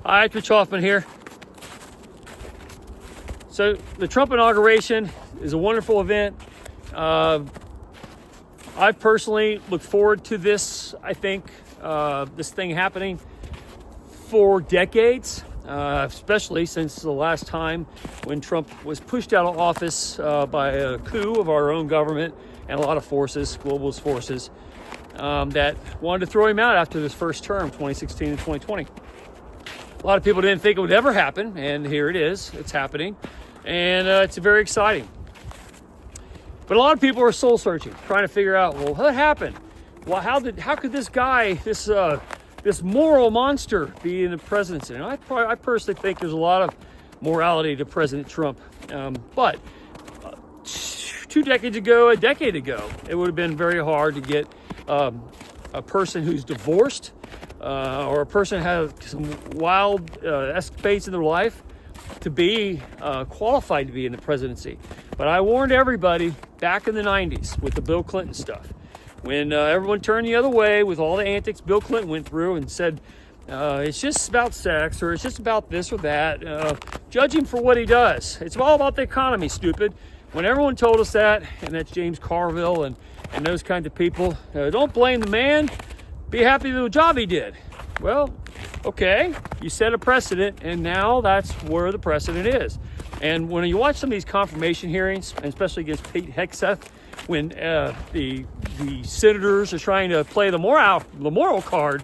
Hi, Rich Hoffman here. So the Trump inauguration is a wonderful event. I personally look forward to this. I think this thing happening for decades, especially since the last time when Trump was pushed out of office by a coup of our own government and a lot of forces, globalist forces, that wanted to throw him out after this first term, 2016 and 2020. A lot of people didn't think it would ever happen, and here it is. It's happening, and it's very exciting. But a lot of people are soul searching, trying to figure out, well, what happened? Well, how could this guy, this moral monster, be in the presidency? And I personally think there's a lot of morality to President Trump. But 2 decades ago, a decade ago, it would have been very hard to get a person who's divorced or a person has some wild escapades in their life to be qualified to be in the presidency. But I warned everybody back in the 90s with the Bill Clinton stuff, when everyone turned the other way with all the antics Bill Clinton went through and said, it's just about sex, or it's just about this or that. Judge him for what he does. It's all about the economy, stupid. When everyone told us that, and that's James Carville and those kinds of people, don't blame the man. Be happy with the job he did. Well, okay, you set a precedent, and now that's where the precedent is. And when you watch some of these confirmation hearings, and especially against Pete Hegseth, when the senators are trying to play the moral card,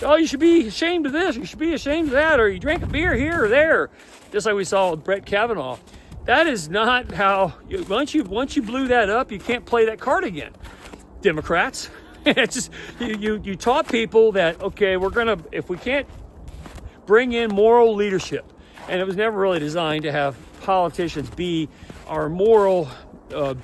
oh, you should be ashamed of this, you should be ashamed of that, or you drank a beer here or there, just like we saw with Brett Kavanaugh. That is not how. Once you blew that up, you can't play that card again, Democrats. It's just you taught people that, okay, if we can't bring in moral leadership, and it was never really designed to have politicians be our moral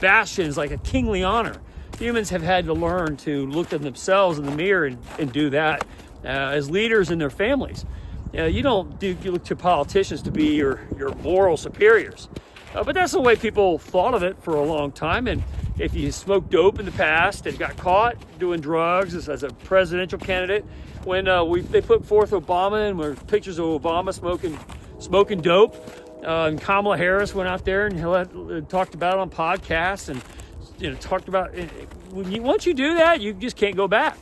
bastions like a kingly honor. Humans have had to learn to look at themselves in the mirror and do that as leaders in their families. You don't look to politicians to be your moral superiors. But that's the way people thought of it for a long time. And if you smoked dope in the past and got caught doing drugs as a presidential candidate, when they put forth Obama and were pictures of Obama smoking dope, and Kamala Harris went out there and talked about it on podcasts and talked about it. Once you do that, you just can't go back.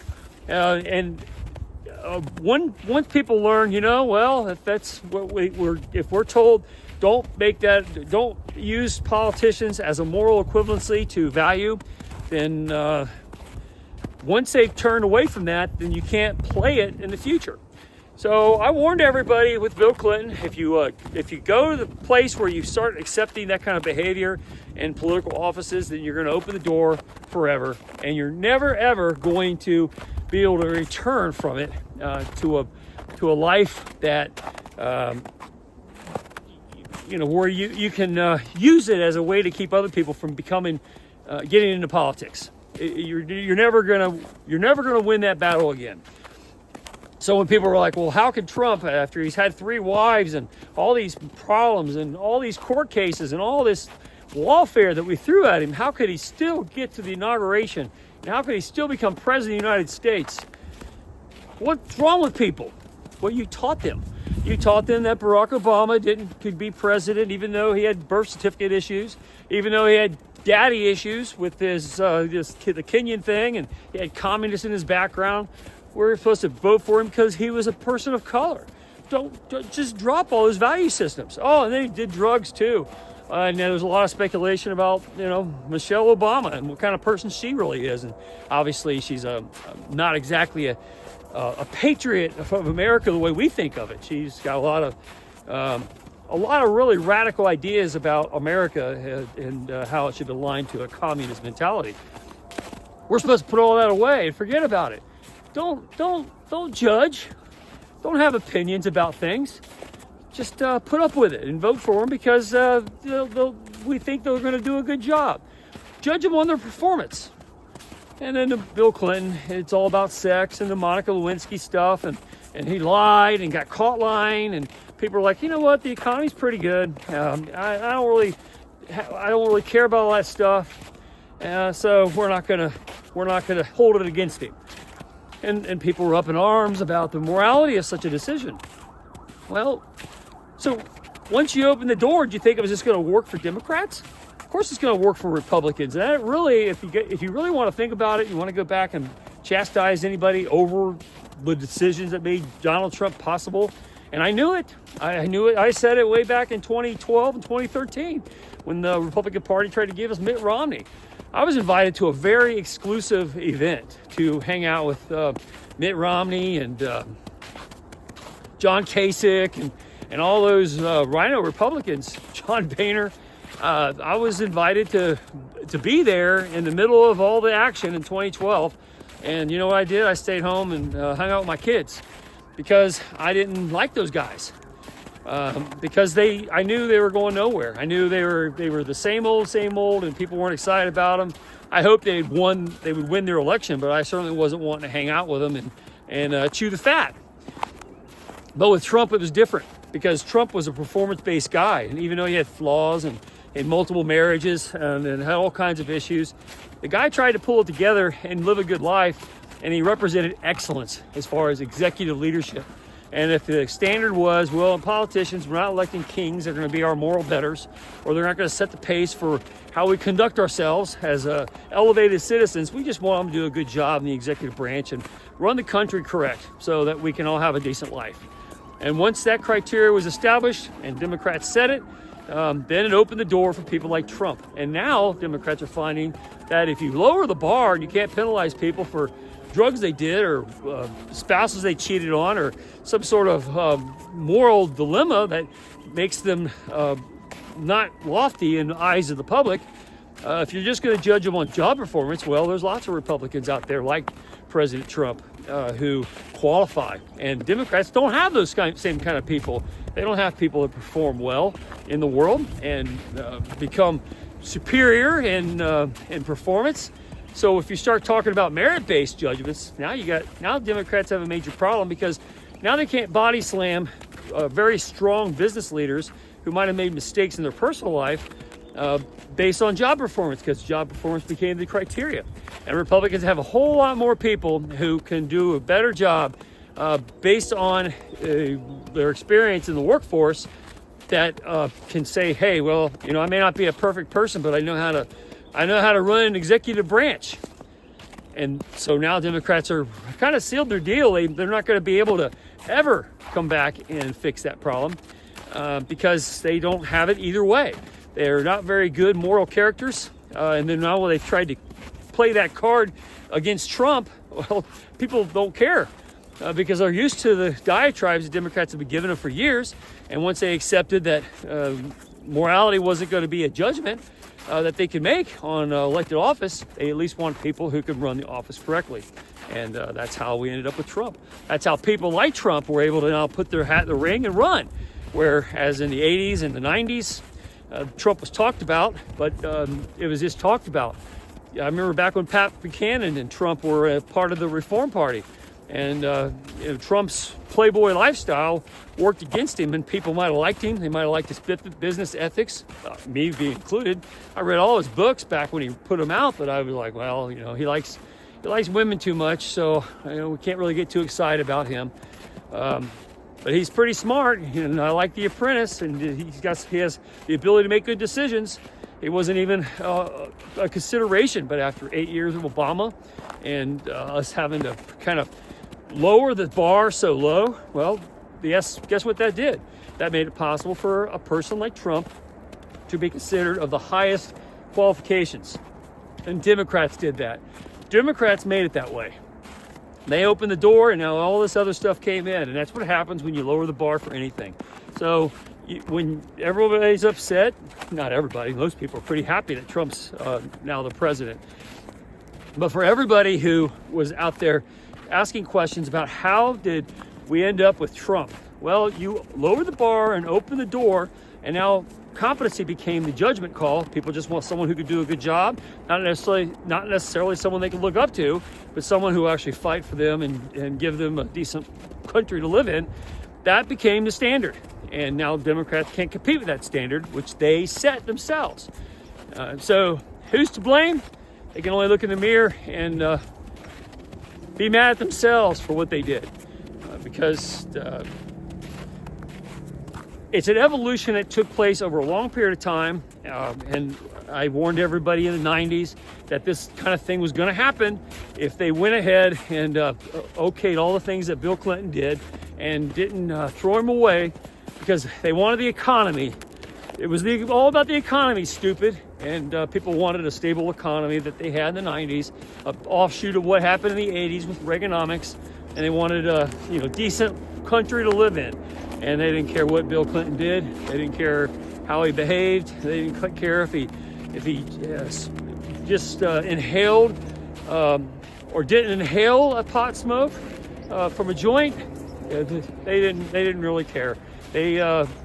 Once people learn, if that's what if we're told, don't use politicians as a moral equivalency to value, then once they've turned away from that, then you can't play it in the future. So I warned everybody with Bill Clinton, if you go to the place where you start accepting that kind of behavior in political offices, then you're going to open the door forever, and you're never ever going to be able to return from it to a life that where you can use it as a way to keep other people from getting into politics. You're never gonna win that battle again. So when people were like, well, how could Trump, after he's had 3 wives and all these problems and all these court cases and all this lawfare that we threw at him, how could he still get to the inauguration? And how could he still become president of the United States? What's wrong with people? Well, you taught them. You taught them that Barack Obama could be president, even though he had birth certificate issues, even though he had daddy issues with the Kenyan thing, and he had communists in his background. We're supposed to vote for him because he was a person of color. Don't just drop all those value systems. Oh, and then he did drugs too. And there's a lot of speculation about, Michelle Obama and what kind of person she really is. And obviously she's not exactly a patriot of America the way we think of it. She's got a lot of really radical ideas about America and how it should align to a communist mentality. We're supposed to put all that away and forget about it. Don't judge. Don't have opinions about things. Just put up with it and vote for them because we think they're going to do a good job. Judge them on their performance. And then the Bill Clinton, it's all about sex and the Monica Lewinsky stuff, and he lied and got caught lying, and people are like, you know what, the economy's pretty good. I don't really care about all that stuff, so we're not gonna hold it against him. And people were up in arms about the morality of such a decision. Well, so once you open the door, do you think it was just going to work for Democrats? Of course, it's going to work for Republicans. And that really, if you really want to think about it, you want to go back and chastise anybody over the decisions that made Donald Trump possible. And I knew it. I knew it. I said it way back in 2012 and 2013 when the Republican Party tried to give us Mitt Romney. I was invited to a very exclusive event to hang out with Mitt Romney and John Kasich and all those Rhino Republicans, John Boehner. I was invited to be there in the middle of all the action in 2012. And you know what I did? I stayed home and hung out with my kids because I didn't like those guys. Because I knew they were going nowhere. I knew they were the same old, and people weren't excited about them. I hoped they would win their election, but I certainly wasn't wanting to hang out with them and chew the fat. But with Trump, it was different because Trump was a performance-based guy, and even though he had flaws and multiple marriages and had all kinds of issues, the guy tried to pull it together and live a good life, and he represented excellence as far as executive leadership. And if the standard was, well, politicians, we're not electing kings, they're going to be our moral betters, or they're not going to set the pace for how we conduct ourselves as elevated citizens, we just want them to do a good job in the executive branch and run the country correct so that we can all have a decent life. And once that criteria was established and Democrats said it, then it opened the door for people like Trump. And now Democrats are finding that if you lower the bar and you can't penalize people for drugs they did or spouses they cheated on or some sort of moral dilemma that makes them not lofty in the eyes of the public, if you're just going to judge them on job performance, well, there's lots of Republicans out there like President Trump who qualify. And Democrats don't have those same kind of people. They don't have people that perform well in the world and become superior in performance. So if you start talking about merit-based judgments, now Democrats have a major problem because now they can't body slam very strong business leaders who might have made mistakes in their personal life based on job performance, because job performance became the criteria. And Republicans have a whole lot more people who can do a better job based on their experience in the workforce that can say, hey, well, I may not be a perfect person, but I know how to run an executive branch. And so now Democrats are kind of sealed their deal. They're not going to be able to ever come back and fix that problem because they don't have it either way. They're not very good moral characters. And then now when they've tried to play that card against Trump, well, people don't care because they're used to the diatribes the Democrats have been giving them for years. And once they accepted that morality wasn't going to be a judgment that they could make on elected office, they at least want people who could run the office correctly. And that's how we ended up with Trump. That's how people like Trump were able to now put their hat in the ring and run. Whereas in the 80s and the 90s, Trump was talked about, but it was just talked about. I remember back when Pat Buchanan and Trump were a part of the Reform Party. And Trump's playboy lifestyle worked against him, and people might have liked him. They might have liked his business ethics, me being included. I read all his books back when he put them out, but I was like, well, he likes women too much, so we can't really get too excited about him. But he's pretty smart, and I like The Apprentice, and he has the ability to make good decisions. It wasn't even a consideration, but after 8 years of Obama and us having to kind of lower the bar so low, well, guess what that did? That made it possible for a person like Trump to be considered of the highest qualifications. And Democrats did that. Democrats made it that way. They opened the door, and now all this other stuff came in, and that's what happens when you lower the bar for anything. So when everybody's upset, not everybody, most people are pretty happy that Trump's now the president. But for everybody who was out there asking questions about how did we end up with Trump, well, you lower the bar and open the door, and now competency became the judgment call. People just want someone who could do a good job, not necessarily someone they can look up to, but someone who will actually fight for them and give them a decent country to live in. That became the standard. And now Democrats can't compete with that standard, which they set themselves. So who's to blame? They can only look in the mirror and be mad at themselves for what they did. Because it's an evolution that took place over a long period of time. And I warned everybody in the 90s that this kind of thing was going to happen if they went ahead and okayed all the things that Bill Clinton did and didn't throw him away because they wanted the economy. It was all about the economy, stupid. And people wanted a stable economy that they had in the 90s, an offshoot of what happened in the 80s with Reaganomics. And they wanted a decent country to live in. And they didn't care what Bill Clinton did. They didn't care how he behaved. They didn't care if he just inhaled or didn't inhale a pot smoke from a joint. They didn't really care. They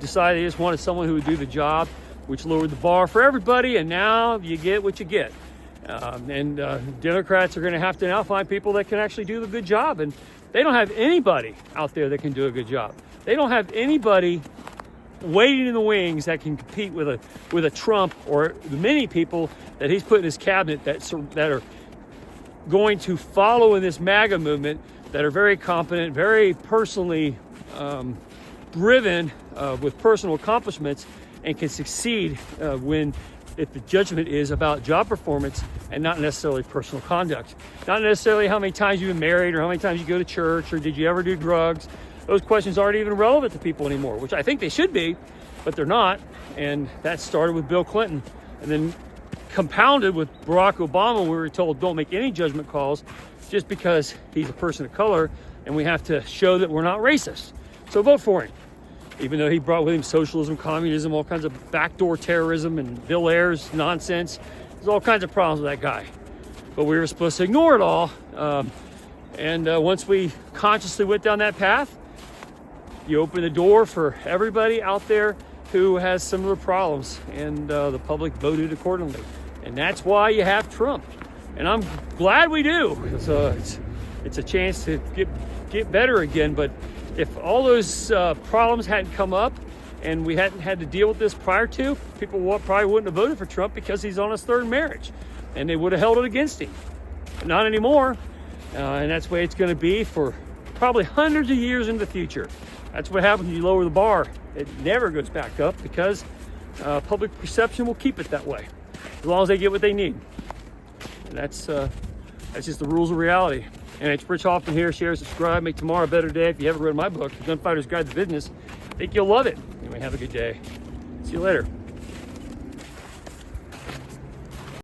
decided they just wanted someone who would do the job, which lowered the bar for everybody. And now you get what you get. Democrats are going to have to now find people that can actually do the good job. And they don't have anybody out there that can do a good job. They don't have anybody waiting in the wings that can compete with a Trump or the many people that he's put in his cabinet that are going to follow in this MAGA movement, that are very competent, very personally driven with personal accomplishments, and can succeed if the judgment is about job performance and not necessarily personal conduct. Not necessarily how many times you've been married or how many times you go to church or did you ever do drugs. Those questions aren't even relevant to people anymore, which I think they should be, but they're not. And that started with Bill Clinton and then compounded with Barack Obama. We were told don't make any judgment calls just because he's a person of color and we have to show that we're not racist. So vote for him. Even though he brought with him socialism, communism, all kinds of backdoor terrorism and Bill Ayers nonsense. There's all kinds of problems with that guy. But we were supposed to ignore it all. Once we consciously went down that path, you open the door for everybody out there who has similar problems, and the public voted accordingly. And that's why you have Trump. And I'm glad we do. It's a chance to get better again. But if all those problems hadn't come up and we hadn't had to deal with this prior to, people probably wouldn't have voted for Trump because he's on his third marriage. And they would have held it against him. But not anymore. And that's the way it's going to be for probably hundreds of years in the future. That's what happens when you lower the bar. It never goes back up because public perception will keep it that way as long as they get what they need. And that's just the rules of reality. And it's Rich Hoffman here. Share, subscribe, make tomorrow a better day. If you haven't read my book, The Gunfighter's Guide to Business, I think you'll love it. Anyway, have a good day. See you later.